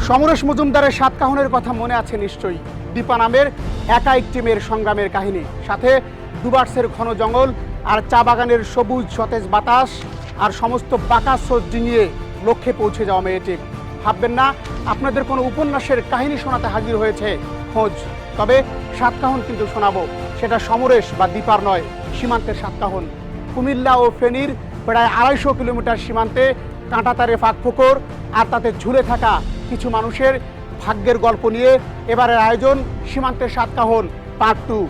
সমরেশ মজুমদারের সাতকাহনের কথা মনে আছে নিশ্চয়ই। দীপা নামের একা একটি মেয়ের সংগ্রামের কাহিনী, সাথে ডুবার্সের ঘন জঙ্গল আর চা বাগানের সবুজ সতেজ বাতাস আর সমস্ত বাঁকা স্রোত ডিঙিয়ে লক্ষ্যে পৌঁছে যাওয়া মেয়েটি। ভাববেন না আপনাদের কোনো উপন্যাসের কাহিনী শোনাতে হাজির হয়েছে খোঁজ, তবে সাতকাহন কিন্তু শোনাবো। সেটা সমরেশ বা দীপার নয়, সীমান্তের সাতকাহন। কুমিল্লা ও ফেনীর প্রায় 250 কিলোমিটার সীমান্তে কাঁটাতারে ফাঁকফোকর আর তাতে ঝুলে থাকা কিছু মানুষের ভাগ্যের গল্প নিয়ে এবারের আয়োজন সীমান্তের সাতকাহন পার্ট 2।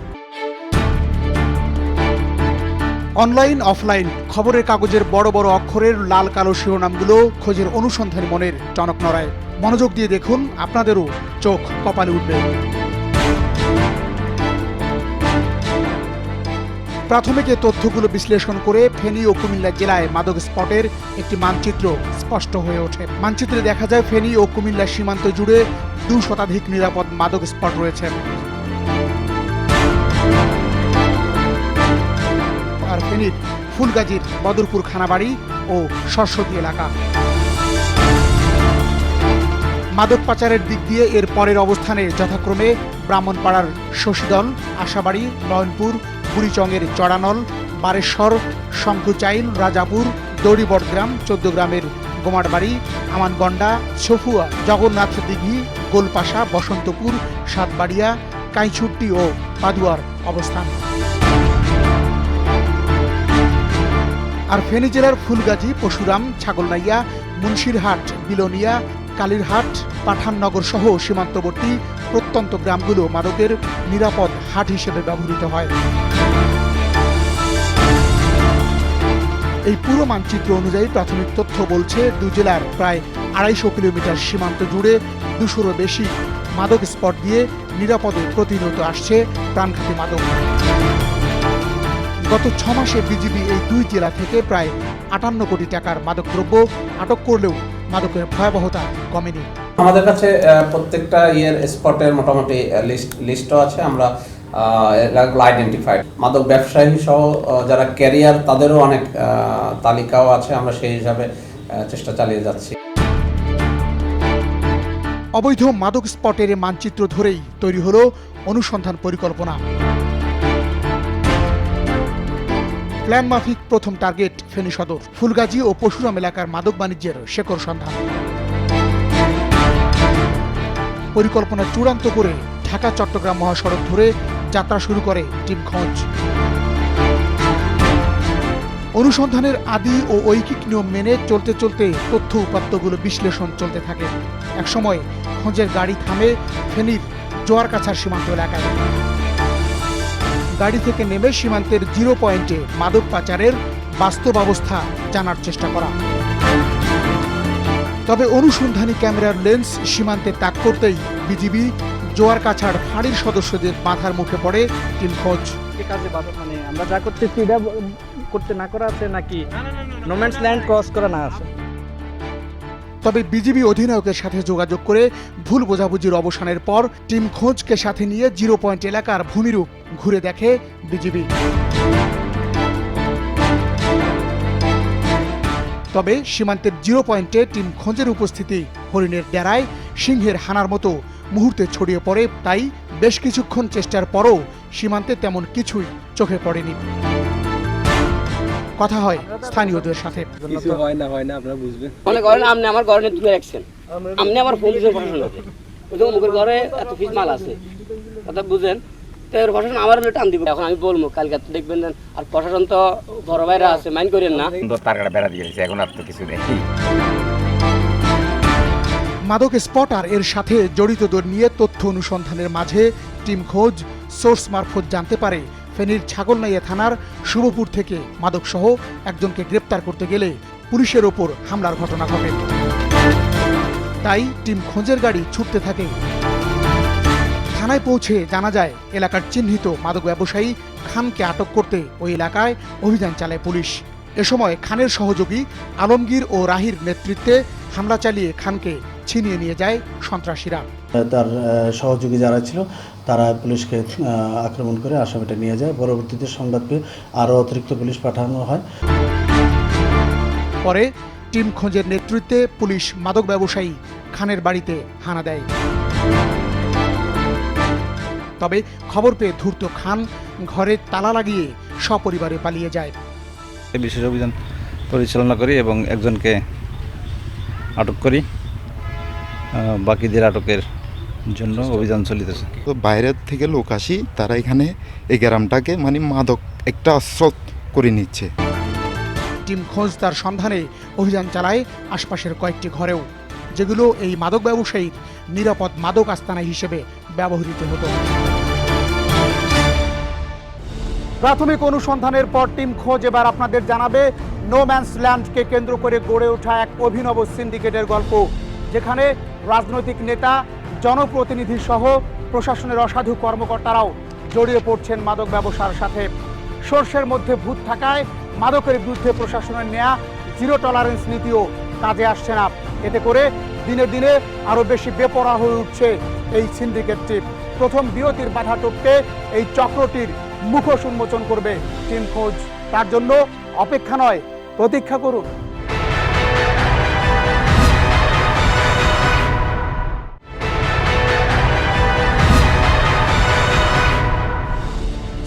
অনলাইন অফলাইন খবরের কাগজের বড় বড় অক্ষরের লাল কালো শিরোনামগুলো খোঁজের অনুসন্ধানী মনের টনক নড়ায়। মনোযোগ দিয়ে দেখুন, আপনাদেরও চোখ কপালে উঠবে। প্রাথমিক তথ্যগুলো বিশ্লেষণ করে ফেনী ও কুমিল্লা জেলায় মাদক স্পটের একটি মানচিত্র স্পষ্ট হয়ে ওঠে। মানচিত্রে দেখা যায় ফেনী ও কুমিল্লা সীমান্ত জুড়ে 2 শতাধিক নিরাপদ মাদক স্পট রয়েছে। আর ফেনীর ফুলগাজীর বদরপুর খানাবাড়ি ও সরস্বতী এলাকা। মাদক পাচারের দিক দিয়ে এর পরের অবস্থানে যথাক্রমে ব্রাহ্মণপাড়ার শশীদল, আশাবাড়ি, নয়নপুর, বুড়িচংয়ের চড়ানল, বারেশ্বর, শঙ্কুচাইল, রাজাপুর, দড়িবটগ্রাম, 14 গ্রামের গোমারবাড়ি, আমানগন্ডা, ছফুয়া, জগন্নাথ দিঘি, গোলপাশা, বসন্তপুর, সাতবাড়িয়া, কাইছুট্টি ও পাদুয়ার অবস্থান। আর ফেনী জেলার ফুলগাজী, পশুরাম, ছাগলনাইয়া, মুন্সিরহাট, বিলোনিয়া, কালীরহাট, পাঠাননগর সহ সীমান্তবর্তী প্রত্যন্ত গ্রামগুলো মাদকের নিরাপদ হাট হিসেবে ব্যবহৃত হয়। এই পুরো মানচিত্র অনুযায়ী প্রাথমিক তথ্য বলছে 2 জেলার প্রায় 250 কিলোমিটার সীমান্ত জুড়ে 200-র বেশি মাদক স্পট দিয়ে নিরাপদে প্রতিনিয়ত আসছে প্রাণঘাতী মাদক। গত 6 মাসে বিজিবি এই 2 জেলা থেকে প্রায় 58 কোটি টাকার মাদকদ্রব্য আটক করলেও মাদকের ভয়াবহতা কমেনি। আমাদের কাছে প্রত্যেকটা স্পটের মোটামুটি লিস্টও আছে। আমরা আইডেন্টিফাইড মাদক ব্যবসায়ী সহ যারা ক্যারিয়ার তাদেরও অনেক তালিকাও আছে। আমরা সেই হিসাবে চেষ্টা চালিয়ে যাচ্ছি। অবৈধ মাদক স্পটের মানচিত্র ধরেই তৈরি হলো অনুসন্ধান পরিকল্পনা। প্ল্যান মাফিক প্রথম টার্গেট ফেনী সদর, ফুলগাজী ও পশুরাম এলাকার মাদক বাণিজ্যের শেকড় সন্ধান। পরিকল্পনা চূড়ান্ত করে ঢাকা চট্টগ্রাম মহাসড়ক ধরে যাত্রা শুরু করে টিম খোঁজ। অনুসন্ধানের আদি ও ঐকিক নিয়ম মেনে চলতে চলতে তথ্য উপাত্তগুলো বিশ্লেষণ চলতে থাকে। একসময় খোঁজের গাড়ি থামে ফেনীর জোয়ারকাছার সীমান্ত এলাকায়। গাড়ি থেকে নেমে সীমান্তের 0 পয়েন্টে মাদক পাচারের বাস্তব অবস্থা জানার চেষ্টা করা। তবে অনুসন্ধানী ক্যামেরার লেন্স সীমান্তে তাক করতেই বিজিবি জোয়ারকাছার ফাঁড়ির সদস্যদের মাথার মুখে পড়ে টিম খোঁজ। মানে আমরা যা করতেছি এটা করতে না করা আছে নাকি নোম্যান্স ল্যান্ড ক্রস করা না আছে। তবে বিজিবি অধিনায়কের সাথে যোগাযোগ করে ভুল বোঝাবুঝির অবসানের পর টিম খোঁজকে সাথে নিয়ে 0 পয়েন্ট এলাকার ভূমিরূপ ঘুরে দেখে বিজিবি। তবে সীমান্তের 0 পয়েন্টে টিম খোঁজের উপস্থিতি হরিণের ডেরায় সিংহের হানার মতো মুহূর্তে ছড়িয়ে পড়ে। তাই বেশ কিছুক্ষণ চেষ্টার পরও সীমান্তে তেমন কিছুই চোখে পড়েনি। কথা হয় স্থানীয়দের সাথে। কিছু হয় না আপনারা বুঝবেন। মনে করেন আপনি আমার ঘরে তুলে রাখছেন, আপনি আমার ফোন দিয়েছেন প্রশাসনকে, ওই যে মুখের ঘরে এত পিস মাল আছে, কথা বুঝেন। তো এর প্রশাসন আমার হলে টান দিব। এখন আমি বলবো কালকে দেখবেন, আর প্রশাসন তো বড় ভাইরা আছে, মাইন্ড করেন না। তারকাটা বেড়া দিয়েছে, এখন আর তো কিছু নেই। মাদক স্পট আর এর সাথে জড়িতদের নিয়ে তথ্য অনুসন্ধানের মাঝে টিম খোঁজ সোর্স মারফত জানতে পারে ফেনীর ছাগলনাইয়া থানার শুভপুর থেকে মাদকসহ একজনকে গ্রেপ্তার করতে গেলে পুলিশের ওপর হামলার ঘটনা ঘটে। তাই টিম খোঁজের গাড়ি ছুটতে থাকে। থানায় পৌঁছে জানা যায় এলাকার চিহ্নিত মাদক ব্যবসায়ী খানকে আটক করতে ওই এলাকায় অভিযান চালায় পুলিশ। এ সময় খানের সহযোগী আলমগীর ও রাহির নেতৃত্বে হামলা চালিয়ে খানকে ছিনিয়ে নিয়ে যায় সন্ত্রাসীরা। তার সহযোগী যারা ছিল তারা পুলিশকে আক্রমণ করে আসামিটা নিয়ে যায়। পরবর্তীতে সংবাদ পেয়ে আরও অতিরিক্ত পুলিশ পাঠানো হয়। পরে টিম খোঁজের নেতৃত্বে পুলিশ মাদক ব্যবসায়ী খানের বাড়িতে হানা দেয়। তবে খবর পেয়ে ধূর্ত খান ঘরে তালা লাগিয়ে সপরিবারে পালিয়ে যায়। বিশেষ অভিযান পরিচালনা করি এবং একজনকে আটক করি, বাকিদের আটকের জন্য অভিযান চলিতেছে। তো বাইরের থেকে লোক আসি, তারা এখানে এই গ্রামটাকে মানে মাদক একটা অস্ত্র করে নিচ্ছে। টিম খোঁজ তার সন্ধানে অভিযান চালায় আশপাশের কয়েকটি ঘরেও, যেগুলো এই মাদক ব্যবসায়ীর নিরাপদ মাদক আস্তানা হিসেবে ব্যবহৃত হতো। প্রাথমিক অনুসন্ধানের পর টিম খোঁজ এবার আপনাদের জানাবে নো ম্যানস ল্যান্ডকে কেন্দ্র করে গড়ে ওঠা এক অভিনব সিন্ডিকেটের গল্প, যেখানে রাজনৈতিক নেতা, জনপ্রতিনিধি সহ প্রশাসনের অসাধু কর্মকর্তারাও জড়িয়ে পড়ছেন মাদক ব্যবসার সাথে। সর্ষের মধ্যে ভূত থাকায় মাদকের বিরুদ্ধে প্রশাসনের নেয়া জিরো টলারেন্স নীতিও কাজে আসছে না। এতে করে দিনে দিনে আরও বেশি বেপরোয়া হয়ে উঠছে এই সিন্ডিকেটটি। প্রথম বিরতির বাধা টপকে এই চক্রটির মুখোশ উন্মোচন করবে টিম খোঁজ। তার জন্য অপেক্ষা নয়, প্রতীক্ষা করুন।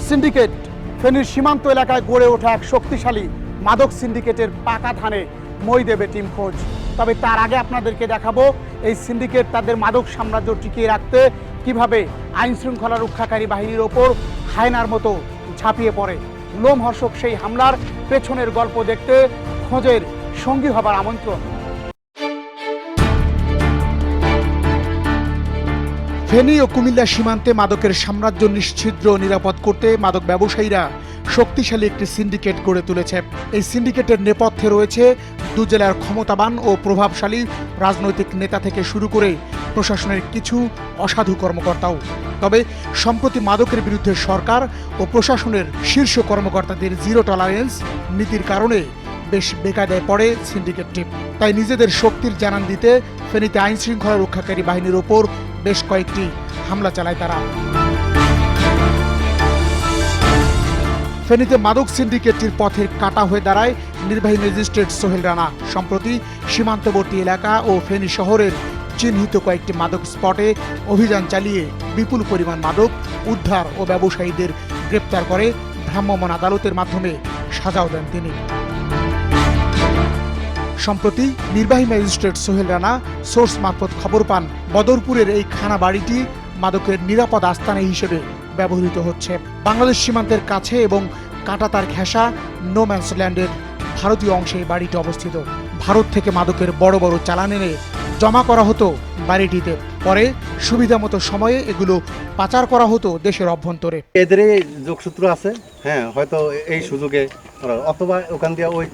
সিন্ডিকেট ফেনীর সীমান্ত এলাকায় গড়ে ওঠা এক শক্তিশালী মাদক সিন্ডিকেটের পাকা ধানে মই দেবে টিম খোঁজ। তবে তার আগে আপনাদেরকে দেখাবো এই সিন্ডিকেট তাদের মাদক সাম্রাজ্য টিকিয়ে রাখতে কিভাবে আইন শৃঙ্খলা রক্ষাকারী বাহিনীর ওপর হায়নার মতো ঝাঁপিয়ে পড়ে। লোমহর্ষক সেই হামলার পেছনের গল্প দেখতে খোঁজের সঙ্গী হবার আমন্ত্রণ। ফেনী ও কুমিল্লা সীমান্তে মাদকের সাম্রাজ্য নিশ্ছিদ্র নিরাপদ করতে মাদক ব্যবসায়ীরা শক্তিশালী একটি সিন্ডিকেট গড়ে তুলেছে। এই সিন্ডিকেটের নেপথ্যে রয়েছে দু জেলার ক্ষমতাবান ও প্রভাবশালী রাজনৈতিক নেতা থেকে শুরু করে প্রশাসনের কিছু অসাধু কর্মকর্তাও। তবে সম্প্রতি মাদকের বিরুদ্ধে সরকার ও প্রশাসনের শীর্ষ কর্মকর্তাদের জিরো টলারেন্স নীতির কারণে বেশ বেকায়দায় পড়ে সিন্ডিকেটটি। তাই নিজেদের শক্তির জানান দিতে ফেনীতে আইন শৃঙ্খলা রক্ষাকারী বাহিনীর ওপর বেশ কয়েকটি হামলা চালায় তারা। ফেনীতে মাদক সিন্ডিকেটটির পথের কাঁটা হয়ে দাঁড়ায় নির্বাহী ম্যাজিস্ট্রেট সোহেল রানা। সম্প্রতি সীমান্তবর্তী এলাকা ও ফেনী শহরের চিহ্নিত কয়েকটি মাদক স্পটে অভিযান চালিয়ে বিপুল পরিমাণ মাদক উদ্ধার ও ব্যবসায়ীদের গ্রেপ্তার করে ভ্রাম্যমাণ আদালতের মাধ্যমে সাজাও দেন তিনি। সম্প্রতি নির্বাহী ম্যাজিস্ট্রেট সোহেল রানা সোর্স মারফত খবর পান বদরপুরের এই খানা বাড়িটি মাদকের নিরাপদ আস্তানা হিসেবে ব্যবহৃত হচ্ছে। বাংলাদেশ সীমান্তের কাছে এবং কাঁটাতার ঘেঁষা নো ম্যানস ল্যান্ডের ভারতীয় অংশে এই বাড়িটি অবস্থিত। ভারত থেকে মাদকের বড় বড় চালান এনে জমা করা হতো বাড়িটিতে, পরে সুবিধা মতো সময়ে এগুলো পাচার করা হতো দেশের অভ্যন্তরে। এদের যোগসূত্র আছে, হ্যাঁ, হয়তো এই সুযোগে অথবা ওখান দিয়ে ওই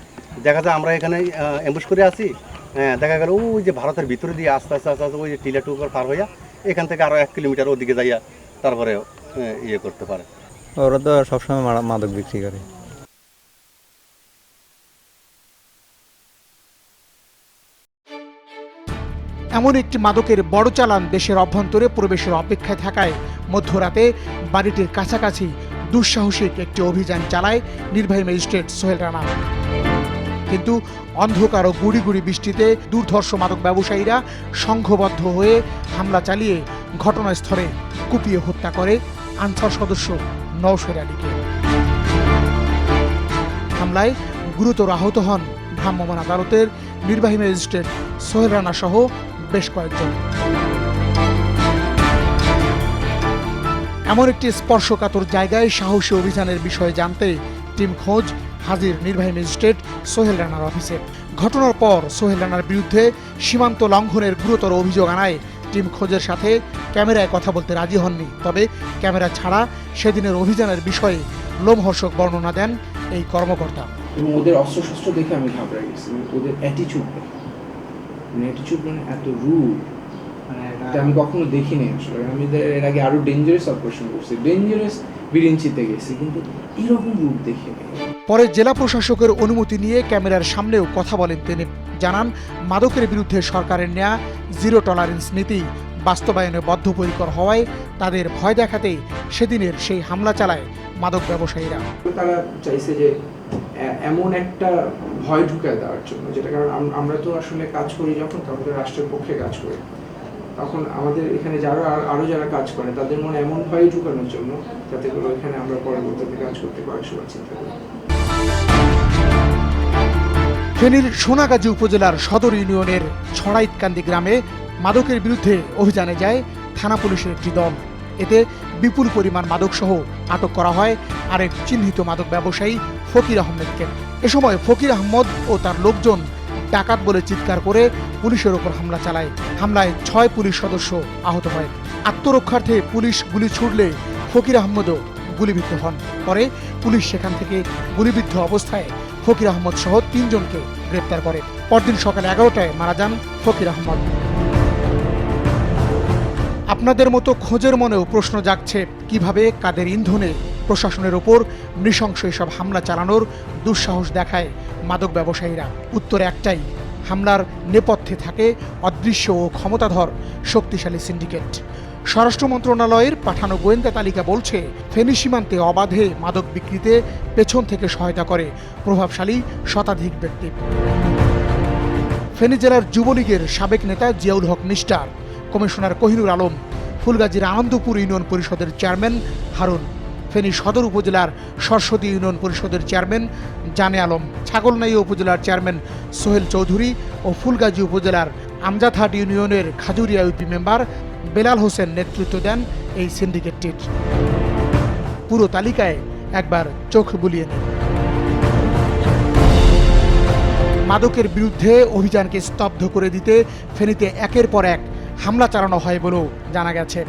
দেখা যায় আমরা এখানে অ্যাম্বুশ করে আছি, হ্যাঁ, দেখা গেল ওই যে ভারতের ভিতরে দিয়ে আস্তে আস্তে আস্তে আস্তে ওই যে টিলাটুকর পার হইয়া এখান থেকে আরও 1 কিলোমিটার ওদিকে যাইয়া তারপরে ইয়ে করতে পারে। ওরা তো সবসময় মাদক বিক্রি করে। এমন একটি মাদকের বড় চালান দেশের অভ্যন্তরে প্রবেশের অপেক্ষায় থাকায় মধ্যরাতে বাড়িটির কাছাকাছি দুঃসাহসিক একটি অভিযান চালায় নির্বাহী ম্যাজিস্ট্রেট সোহেল রানা। কিন্তু অন্ধকার ও গুড়ি গুড়ি বৃষ্টিতে দুর্ধর্ষ মাদক ব্যবসায়ীরা সংঘবদ্ধ হয়ে হামলা চালিয়ে ঘটনাস্থলে কুপিয়ে হত্যা করে আনসার সদস্য নওশের আলীকে। হামলায় গুরুতর আহত হন ভ্রাম্যমাণ আদালতের নির্বাহী ম্যাজিস্ট্রেট সোহেল রানা সহ বেশ কয়েকজন। এমন একটি স্পর্শকাতর জায়গায় সাহসী অভিযানের বিষয়ে জানতে টিম খোঁজ হাজির নির্বাহী ম্যাজিস্ট্রেট সোহেল রানার অফিসে। ঘটনার পর সোহেল রানার বিরুদ্ধে সীমান্ত লঙ্ঘনের গুরুতর অভিযোগ আনায় টিম খোঁজের সাথে ক্যামেরায় কথা বলতে রাজি হননি। তবে ক্যামেরা ছাড়া সেদিনের অভিযানের বিষয়ে লোমহর্ষক বর্ণনা দেন এই কর্মকর্তা। এবং ওদের অস্ত্রশস্ত্র দেখে আমি ঘাবড়ে গেছি। ওদের অ্যাটিচিউড মানে এত রুড, এটা আমি কখনো দেখিনি আসলে। আমি এর আগে আরো ডেঞ্জারাস অপারেশন করছি, ডেঞ্জারাস বিরিঞ্চিতে গেছি, কিন্তু এরকম রুড দেখিনি। পরে জেলা প্রশাসকের অনুমতি নিয়ে ক্যামেরার সামনেও কথা বলেন তিনি। জানান মাদকের বিরুদ্ধে সরকারের নেয়া জিরো টলারেন্স নীতি বাস্তবায়নে বদ্ধপরিকর হওয়ায় তাদের ভয় দেখাতেই সেদিনের সেই হামলা চালায় মাদক ব্যবসায়ীরা। তারা চাইছে যে এমন একটা ভয় ঢুকায় দেওয়ার জন্য, যেটা কারণ আমরা তো আসলে কাজ করি যখন, তখন তো রাষ্ট্রের পক্ষে কাজ করি, তখন আমাদের এখানে আরো যারা কাজ করে তাদের মনে এমন ভয় ঢুকানোর জন্য যাতে করে এখানে আমরা পরবর্তীতে কাজ করতে কয়েকশো বার চিন্তা করি। ফেনীর সোনাগাজী উপজেলার সদর ইউনিয়নের ছড়াইতকান্দি গ্রামে মাদকের বিরুদ্ধে অভিযানে যায় থানা পুলিশের একটি দল। এতে বিপুল পরিমাণ মাদকসহ আটক করা হয় আরেক চিহ্নিত মাদক ব্যবসায়ী ফকির আহমেদকে। এ সময় ফকির আহমদ ও তার লোকজন ডাকাত বলে চিৎকার করে পুলিশের ওপর হামলা চালায়। হামলায় 6 পুলিশ সদস্য আহত হয়। আত্মরক্ষার্থে পুলিশ গুলি ছুড়লে ফকির আহমদও গুলিবিদ্ধ হন। পরে পুলিশ সেখান থেকে গুলিবিদ্ধ অবস্থায় ফকির আহমদ সহ 3 জনকে গ্রেপ্তার করে। পরদিন সকাল 11টায় মারা যান ফকির আহমদ। আপনাদের মতো খোঁজের মনেও প্রশ্ন জাগছে, কিভাবে কাদের ইন্ধনে প্রশাসনের ওপর নৃশংস এসব হামলা চালানোর দুঃসাহস দেখায় মাদক ব্যবসায়ীরা? উত্তর একটাই, হামলার নেপথ্যে থাকে অদৃশ্য ও ক্ষমতাধর শক্তিশালী সিন্ডিকেট। স্বরাষ্ট্র মন্ত্রণালয়ের পাঠানো গোয়েন্দা তালিকা বলছে, ফেনী সীমান্তে অবাধে মাদক বিক্রিতে পেছন থেকে সহায়তা করে প্রভাবশালী শতাধিক ব্যক্তি। ফেনী জেলার যুবলীগের সাবেক নেতা জিয়াউল হক নিষ্ঠার, কমিশনার কোহিনুর আলম, ফুলগাজীর আনন্দপুর ইউনিয়ন পরিষদের চেয়ারম্যান হারুন, ফেনী সদর উপজেলার সরস্বতী ইউনিয়ন পরিষদের চেয়ারম্যান জানে আলম, ছাগলনাইয়া উপজেলার চেয়ারম্যান সোহেল চৌধুরী ও ফুলগাজী উপজেলার আমজাদহাট ইউনিয়নের খাজুরিয়া ইউপি মেম্বার বেলাল হোসেন নেতৃত্ব দেন এই সিন্ডিকেটটির। পুরো তালিকায় একবার চোখ বুলিয়ে নিন। মাদকের বিরুদ্ধে অভিযানকে স্তব্ধ করে দিতে ফেনীতে একের পর এক হামলা চালানো হয় বলেও জানা গেছে।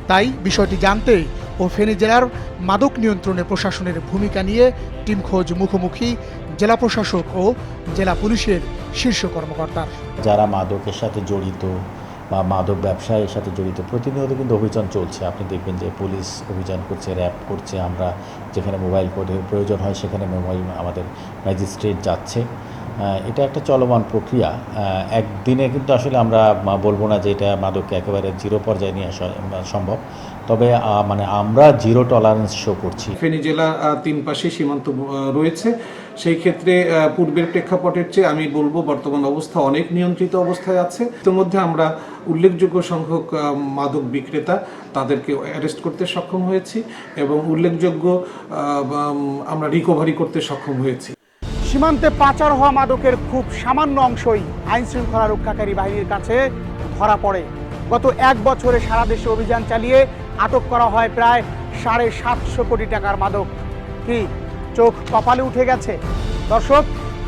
তাই বিষয়টি জানতে ও ফেনী জেলার মাদক নিয়ন্ত্রণে প্রশাসনের ভূমিকা নিয়ে টিম খোঁজ মুখোমুখি জেলা প্রশাসক ও জেলা পুলিশের শীর্ষ কর্মকর্তা। যারা মাদকের সাথে জড়িত বা মাদক ব্যবসায়ের সাথে জড়িত, প্রতিনিয়ত কিন্তু অভিযান চলছে। আপনি দেখবেন যে পুলিশ অভিযান করছে, র্যাব করছে, আমরা যেখানে মোবাইল কোডের প্রয়োজন হয় সেখানে আমাদের ম্যাজিস্ট্রেট যাচ্ছে। এটা একটা চলমান প্রক্রিয়া। একদিনে কিন্তু আসলে আমরা বলবো না যে এটা মাদককে একেবারে জিরো পর্যায়ে নিয়ে আসা সম্ভব, তবে আমরা জিরো টলারেন্স শো করছি। ফেনী জেলা 3 পাশে সীমান্ত রয়েছে, সেই ক্ষেত্রে পূর্বের প্রেক্ষাপটের চেয়ে আমি বলবো বর্তমান অবস্থা অনেক নিয়ন্ত্রিত অবস্থায় আছে। ইতিমধ্যে আমরা উল্লেখযোগ্য সংখ্যক মাদক বিক্রেতা তাদেরকে অ্যারেস্ট করতে সক্ষম হয়েছি এবং উল্লেখযোগ্য আমরা রিকভারি করতে সক্ষম হয়েছি। সীমান্তে পাচার হওয়া মাদকের খুব সামান্য অংশই আইন শৃঙ্খলা রক্ষাকারী বাহিনীর কাছে ধরা পড়ে। গত 1 বছরে সারা দেশে অভিযান চালিয়ে আটক করা হয় প্রায় 750 কোটি টাকার মাদক। কি চোখ কপালে উঠে গেছে? দর্শক,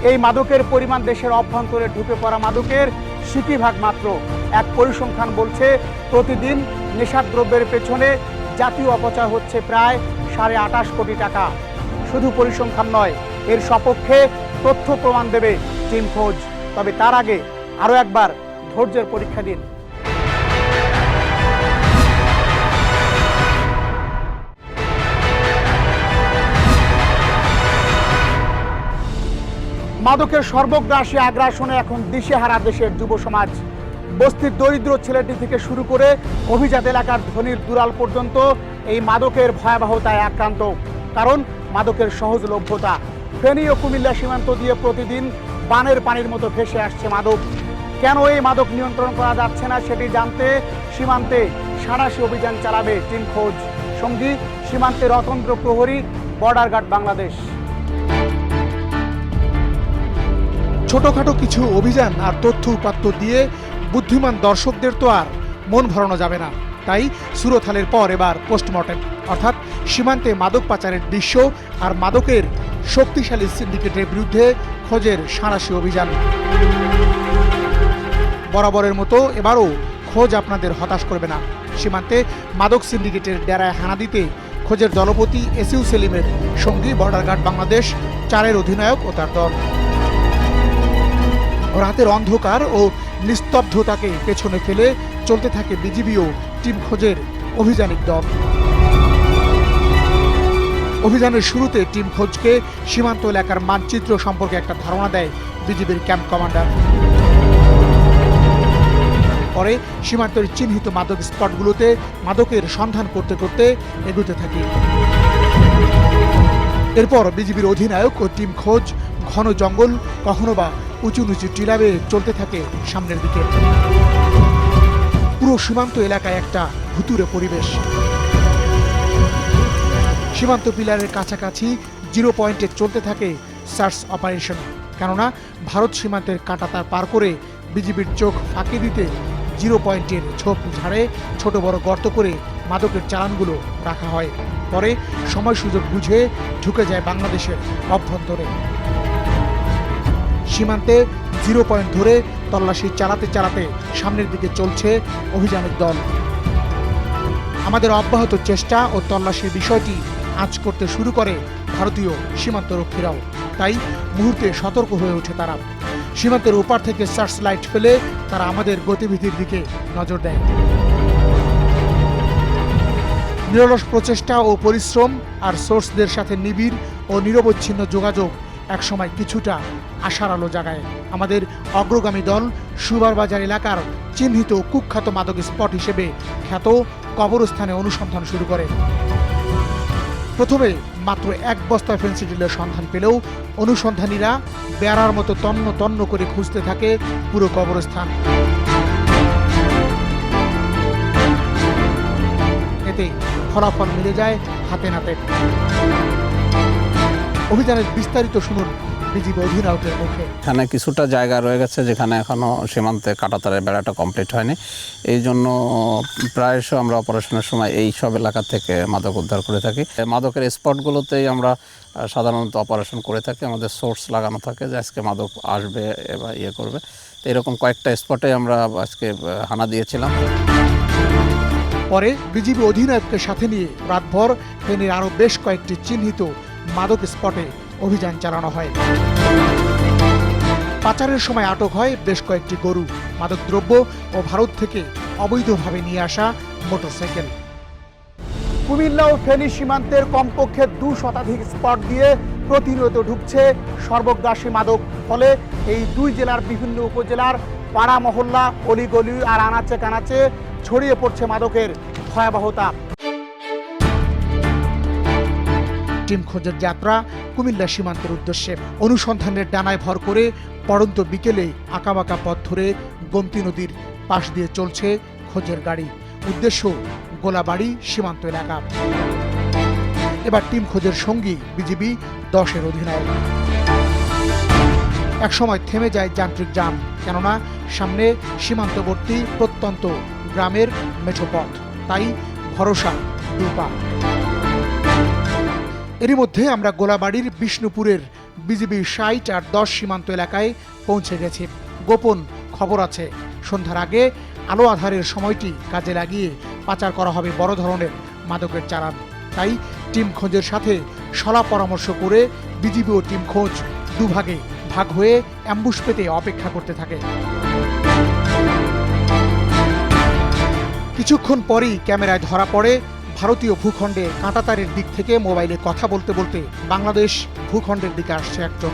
এই মাদকের পরিমাণ দেশের অভ্যন্তরে ঢুকে পড়া মাদকের 60% মাত্র। এক পরিসংখ্যান বলছে, প্রতিদিন নেশাদ্রব্যের পেছনে জাতীয় অপচয় হচ্ছে প্রায় 28.5 কোটি টাকা। শুধু পরিসংখ্যান নয়, এর সপক্ষে তথ্য প্রমাণ দেবে টিম খোঁজ। তবে তার আগে আরও একবার ধৈর্যের পরীক্ষা দিন। মাদকের সর্বগ্রাসী আগ্রাসনে এখন দিশেহারা দেশের যুব সমাজ। বস্তির দরিদ্র ছেলেটি থেকে শুরু করে অভিজাত এলাকার ধনীর দুলাল পর্যন্ত এই মাদকের ভয়াবহতায় আক্রান্ত। কারণ মাদকের সহজলভ্যতা। ফেনী ও কুমিল্লা সীমান্ত দিয়ে প্রতিদিন বানের পানির মতো ভেসে আসছে মাদক। কেন এই মাদক নিয়ন্ত্রণ করা যাচ্ছে না সেটি জানতে সীমান্তে সাঁড়াশি অভিযান চালাবে টিম খোঁজ। সঙ্গী সীমান্তের অতন্ত্র প্রহরী বর্ডার গার্ড বাংলাদেশ। ছোটখাটো কিছু অভিযান আর তথ্য উপাত্ত দিয়ে বুদ্ধিমান দর্শকদের তো আর মন ভরানো যাবে না। তাই সুরথালের পর এবার পোস্টমর্টেম, অর্থাৎ সীমান্তে মাদক পাচারের দৃশ্য আর মাদকের শক্তিশালী সিন্ডিকেটের বিরুদ্ধে খোঁজের সাঁড়াশি অভিযান। বরাবরের মতো এবারও খোঁজ আপনাদের হতাশ করবে না। সীমান্তে মাদক সিন্ডিকেটের ডেরায় হানা দিতে খোঁজের দলপতি এসইউ সেলিমের সঙ্গী বর্ডার গার্ড বাংলাদেশ 4-এর অধিনায়ক ও তার দল। রাতের অন্ধকার ও নিস্তব্ধতাকে পেছনে ফেলে চলতে থাকে বিজিবি ও টিম খোঁজের অভিযানিক দল। অভিযানের শুরুতে টিম খোঁজকে সীমান্ত এলাকার মানচিত্র সম্পর্কে একটা ধারণা দেয় বিজিবির ক্যাম্প কমান্ডার। পরে সীমান্তের চিহ্নিত মাদক স্পটগুলোতে মাদকের সন্ধান করতে করতে এগোতে থাকি। এরপর বিজিবির অধিনায়ক ও টিম খোঁজ ঘন জঙ্গল, কখনো বা উঁচু নিচু টিলা বেয়ে চলতে থাকে সামনের দিকে। পুরো সীমান্ত এলাকায় একটা ভুতুড়ে পরিবেশ। সীমান্ত পিলারের কাছাকাছি 0 পয়েন্টে চলতে থাকে সার্চ অপারেশন, কেননা ভারত সীমান্তের কাঁটাতার পার করে বিজিবির চোখ ফাঁকি দিতে 0 পয়েন্টের ঝোপ ঝাড়ে ছোট বড় গর্ত করে মাদকের চালানগুলো রাখা হয়। পরে সময় সুযোগ বুঝে ঢুকে যায় বাংলাদেশের অভ্যন্তরে। সীমান্তে 0 পয়েন্ট ধরে তল্লাশি চালাতে চালাতে সামনের দিকে চলছে অভিযানের দল। আমাদের অব্যাহত চেষ্টা ও তল্লাশির বিষয়টি আঁচ করতে শুরু করে ভারতীয় সীমান্তরক্ষীরাও। তাই মুহূর্তে সতর্ক হয়ে ওঠে তারা। সীমান্তের ওপার থেকে সার্চ লাইট ফেলে তারা আমাদের গতিবিধির দিকে নজর দেয়। নিরলস প্রচেষ্টা ও পরিশ্রম আর সোর্সদের সাথে নিবিড় ও নিরবচ্ছিন্ন যোগাযোগ একসময় কিছুটা আশার আলো জাগায়। আমাদের অগ্রগামী দল সুবার বাজার এলাকার চিহ্নিত কুখ্যাত মাদক স্পট হিসেবে খ্যাত কবরস্থানে অনুসন্ধান শুরু করে। প্রথমে মাত্র 1 বস্তা ফেন্সিডিলের সন্ধান পেলেও অনুসন্ধানীরা বেড়ার মতো তন্ন তন্ন করে খুঁজতে থাকে পুরো কবরস্থান। এতে ফলাফল মিলে যায় হাতে নাতে। অভিযানের বিস্তারিত শুনুন বিজিবি অধিনায়কের মুখে। এখানে কিছুটা জায়গা রয়ে গেছে যেখানে এখনো সীমান্তে কাঁটাতারের বেড়াটা কমপ্লিট হয়নি। এই জন্য প্রায়শ আমরা অপারেশনের সময় এই সব এলাকা থেকে মাদক উদ্ধার করে থাকি। মাদকের স্পটগুলোতেই আমরা সাধারণত অপারেশন করে থাকি। আমাদের সোর্স লাগানো থাকে যে আজকে মাদক আসবে বা ইয়ে করবে। তো এরকম কয়েকটা স্পটে আমরা আজকে হানা দিয়েছিলাম। পরে বিজিবি অধিনায়ককে সাথে নিয়ে রাতভর ফেনীর আরও বেশ কয়েকটি চিহ্নিত মাদক স্পটে অভিযান চালানো হয়। পাচারের সময় আটক হয় বেশ কয়েকটি গরু, মাদকদ্রব্য ও ভারত থেকে অবৈধভাবে নিয়ে আসা মোটরসাইকেল। কুমিল্লা ও ফেনী সীমান্তের কমপক্ষে 2 শতাধিক স্পট দিয়ে প্রতিনিয়ত ঢুকছে সর্বগ্রাসী মাদক। ফলে এই 2 জেলার বিভিন্ন উপজেলার পাড়া মহল্লা, অলিগলি আর আনাচে কানাচে ছড়িয়ে পড়ছে মাদকের ভয়াবহতা। টিম খোঁজের যাত্রা কুমিল্লা সীমান্তের উদ্দেশ্যে। অনুসন্ধানের ডানায় ভর করে পড়ন্ত বিকেলে আঁকাবাঁকা পথ ধরে গোমতী নদীর পাশ দিয়ে চলছে খোঁজের গাড়ি। উদ্দেশ্য গোলাবাড়ি সীমান্ত এলাকা। এবার টিম খোঁজের সঙ্গী বিজিবি 10-এর অধিনায়ক। একসময় থেমে যায় যান্ত্রিক যান, কেননা সামনে সীমান্তবর্তী প্রত্যন্ত গ্রামের মেঠো পথ। তাই ভরসা দুপা। এরই মধ্যে আমরা গোলাবাড়ির বিষ্ণুপুরের বিজিবি 60 আর 10 সীমান্ত এলাকায় পৌঁছে গেছি। গোপন খবর আছে সন্ধ্যার আগে আলো আধারের সময়টি কাজে লাগিয়ে পাচার করা হবে বড় ধরনের মাদকের চালান। তাই টিম খোঁজের সাথে সলা পরামর্শ করে বিজিবি ও টিম খোঁজ দুভাগে ভাগ হয়ে অ্যাম্বুশ পেতে অপেক্ষা করতে থাকে। কিছুক্ষণ পরেই ক্যামেরায় ধরা পড়ে ভারতীয় ভূখণ্ডে কাঁটাতারের দিক থেকে মোবাইলে কথা বলতে বলতে বাংলাদেশ ভূখণ্ডের দিকে আসছে একজন।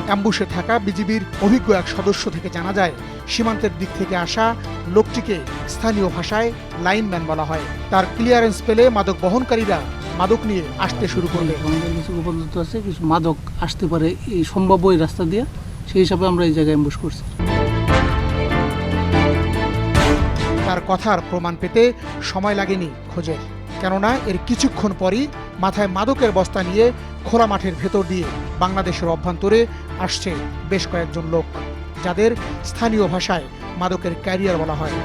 অ্যাম্বুশে থাকা বিজিবির অভিজ্ঞ এক সদস্য থেকে জানা যায়, সীমান্তের দিক থেকে আসা লোকটিকে স্থানীয় ভাষায় লাইনম্যান বলা হয়। তার ক্লিয়ারেন্স পেলে মাদক বহনকারীরা মাদক নিয়ে আসতে শুরু করবে। আমাদের কিছু গোপন তথ্য আছে, কিছু মাদক আসতে পারে এই সম্ভাব্য এই রাস্তা দিয়ে, সেই হিসাবে আমরা এই জায়গায় অ্যাম্বুশ করছি। তার কথার প্রমাণ পেতে সময় লাগেনি খোঁজের, কেননা এর কিছুক্ষণ পরই মাথায় মাদকের বস্তা নিয়ে খোলা মাঠের ভেতর দিয়ে বাংলাদেশের অভ্যন্তরে আসছে বেশ কয়েকজন লোক, যাদের স্থানীয় ভাষায় মাদকের ক্যারিয়ার বলা হয়।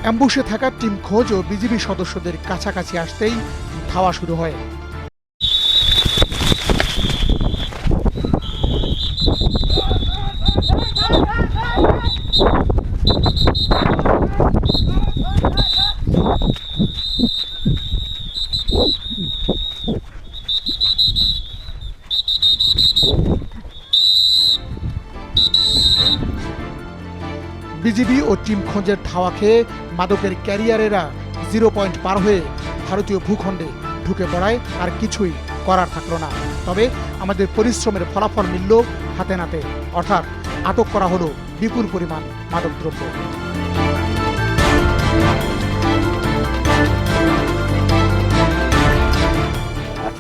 অ্যাম্বুশে থাকা টিম খোঁজ ও বিজিবি সদস্যদের কাছাকাছি আসতেই ধাওয়া শুরু হয়। বিজিবি ও টিম খোঁজের ধাওয়া খেয়ে মাদকের ক্যারিয়ারেরা 0 পয়েন্ট পার হয়ে ভারতীয় ভূখণ্ডে ঢুকে পড়ায় আর কিছুই করার থাকলো না। তবে আমাদের পরিশ্রমের ফলাফল মিলল হাতে নাতে, অর্থাৎ আটক করা হলো বিপুল পরিমাণ মাদকদ্রব্য।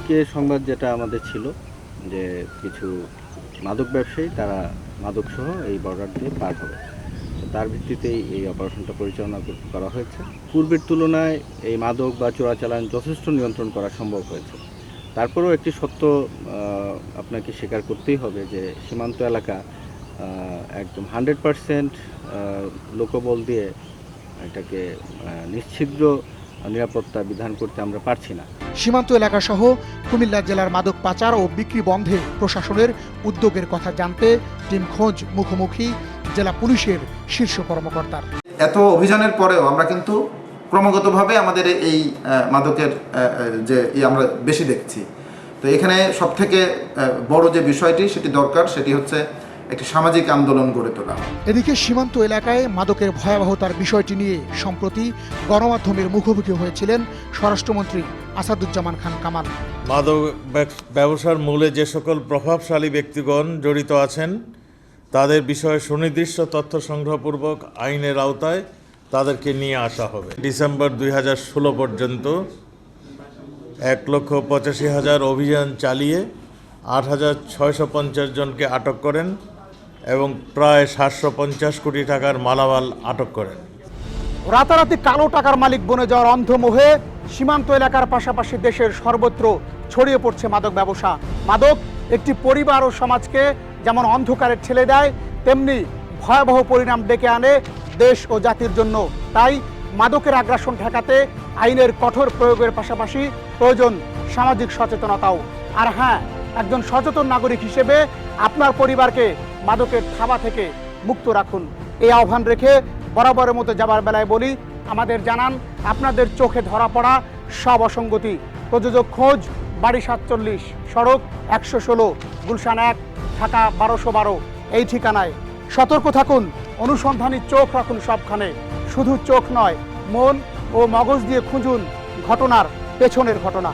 আজকে সংবাদ যেটা আমাদের ছিল যে কিছু মাদক ব্যবসায়ী তারা মাদকসহ এই বর্ডার দিয়ে পার হবে, তো তার ভিত্তিতেই এই অপারেশনটা পরিচালনা করা হয়েছে। পূর্বের তুলনায় এই মাদক বা চোরাচালান যথেষ্ট নিয়ন্ত্রণ করা সম্ভব হয়েছে। তারপরেও একটি সত্য আপনাকে স্বীকার করতেই হবে যে সীমান্ত এলাকা একদম 100% লোকবল দিয়ে এটাকে নিশ্ছিদ্র নিরাপত্তা বিধান করতে আমরা পারছি না। সীমান্ত এলাকাসহ কুমিল্লা জেলার মাদক পাচার ও বিক্রি বন্ধে প্রশাসনের উদ্যোগের কথা জানতে টিম খোঁজ মুখোমুখি জেলা পুলিশের শীর্ষ কর্মকর্তার। এত অভিযানের পরেও আমরা কিন্তু ক্রমাগতভাবে আমাদের এই মাদকের যে আমরা বেশি দেখছি। তো এখানে সবথেকে বড় যে বিষয়টি সেটি দরকার সেটি হচ্ছে একটি সামাজিক আন্দোলন গড়ে তোলা। এদিকে সীমান্ত এলাকায় মাদকের ভয়াবহতার বিষয়টি নিয়ে সম্প্রতি গণমাধ্যমের মুখোমুখি হয়েছিলেন স্বরাষ্ট্রমন্ত্রী আসাদুজ্জামান খান কামাল। মাদক ব্যবসার মূলে যে সকল প্রভাবশালী ব্যক্তিগণ জড়িত আছেন তাদের বিষয়ে সুনির্দিষ্ট তথ্য সংগ্রহপূর্বক আইনের আওতায় তাদেরকে নিয়ে আসা হবে। ডিসেম্বর 2016 পর্যন্ত 1,85,000 অভিযান চালিয়ে 8,650 জনকে আটক করেন এবং প্রায় 750 কোটি টাকার মালামাল আটক করেন। রাতারাতি কালো টাকার মালিক বনে যাওয়ার অন্ধমোহে সীমান্ত এলাকার পাশাপাশি দেশের সর্বত্র ছড়িয়ে পড়ছে মাদক ব্যবসা। মাদক একটি পরিবার ও সমাজকে যেমন অন্ধকারে ঠেলে দেয়, তেমনি ভয়াবহ পরিণাম ডেকে আনে দেশ ও জাতির জন্য। তাই মাদকের আগ্রাসন ঠেকাতে আইনের কঠোর প্রয়োগের পাশাপাশি প্রয়োজন সামাজিক সচেতনতাও। আর হ্যাঁ, একজন সচেতন নাগরিক হিসেবে আপনার পরিবারকে মাদকের থাবা থেকে মুক্ত রাখুন, এই আহ্বান রেখে বরাবরের মতো যাবার বেলায় বলি, আমাদের জানান আপনাদের চোখে ধরা পড়া সব অসঙ্গতি। প্রযোজক খোঁজ, বাড়ি 47, সড়ক 116, গুলশান 1, ঢাকা 1212 এই ঠিকানায়। সতর্ক থাকুন, অনুসন্ধানী চোখ রাখুন সবখানে। শুধু চোখ নয়, মন ও মগজ দিয়ে খুঁজুন ঘটনার পেছনের ঘটনা।